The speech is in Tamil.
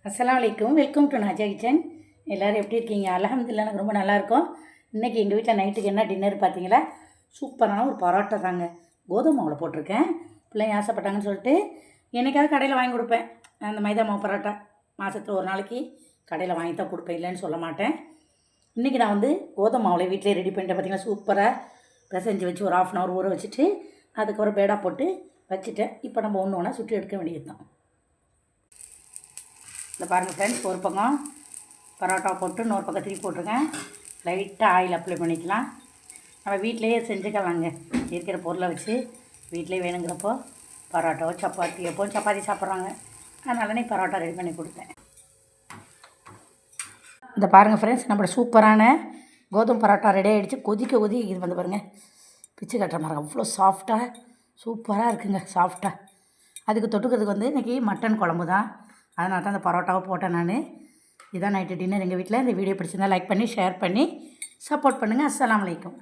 அஸ்ஸலாமு அலைக்கும். Welcome to Naja kitchen. எல்லோரும் எப்படி இருக்கீங்க? அல்ஹம்துலில்லாஹ் எனக்கு ரொம்ப நல்லாயிருக்கும். இன்றைக்கி எங்கள் வீட்டில் நைட்டுக்கு என்ன டின்னர் பார்த்தீங்களா? சூப்பரான ஒரு பரோட்டா தாங்க. கோதுமை மாவில் போட்டிருக்கேன். பிள்ளைங்க ஆசைப்பட்டாங்கன்னு சொல்லிட்டு என்னைக்காவது கடையில் வாங்கி கொடுப்பேன். அந்த மைதா மாவு பரோட்டா மாதத்தில் ஒரு நாளைக்கு கடையில் வாங்கி தான் கொடுப்பேன், இல்லைன்னு சொல்ல மாட்டேன். இன்றைக்கி நான் வந்து கோதுமை மாவில் வீட்டிலே ரெடி பண்ணிட்டேன். பார்த்தீங்களா, சூப்பராக பிசைஞ்சு வச்சு ஒரு 1/2 hour ஊற வச்சுட்டு அதுக்கப்புறம் பேடா போட்டு வச்சுட்டேன். இப்போ நம்ம ஒன்று ஒன்றா சுற்றி எடுக்க வேண்டியது தான். இந்த பாருங்கள் ஃப்ரெண்ட்ஸ், ஒரு பக்கம் பரோட்டா போட்டு இன்னொரு பக்கம் திருப்பி போட்டிருக்கேன். லைட்டாக ஆயில் அப்ளை பண்ணிக்கலாம். நம்ம வீட்டிலையே செஞ்சுக்கலாங்க. இருக்கிற பொருளை வச்சு வீட்டிலே வேணுங்கிறப்போ பரோட்டாவோ சப்பாத்தி, எப்போவும் சப்பாத்தி சாப்பிட்றாங்க, அதனால நீ பரோட்டா ரெடி பண்ணி கொடுத்தேன். இந்த பாருங்கள் ஃப்ரெண்ட்ஸ், நம்மளோட சூப்பரான கோதுமை பரோட்டா ரெடி ஆகிடுச்சு. கொதிக்க இது வந்து பாருங்கள், பிச்சு கட்டுற மாதிரி அவ்வளோ சாஃப்டாக சூப்பராக இருக்குங்க. சாஃப்டாக அதுக்கு தொட்டுக்கிறதுக்கு வந்து இன்றைக்கி மட்டன் குழம்பு தான். அதனால தான் அந்த பரோட்டாவை போட்டேன் நான். இதான் நைட்டு டின்னர் எங்கள் வீட்டில். இந்த வீடியோ பிடிச்சிருந்தால் லைக் பண்ணி ஷேர் பண்ணி சப்போர்ட் பண்ணுங்கள். அஸ்ஸலாமு அலைக்கும்.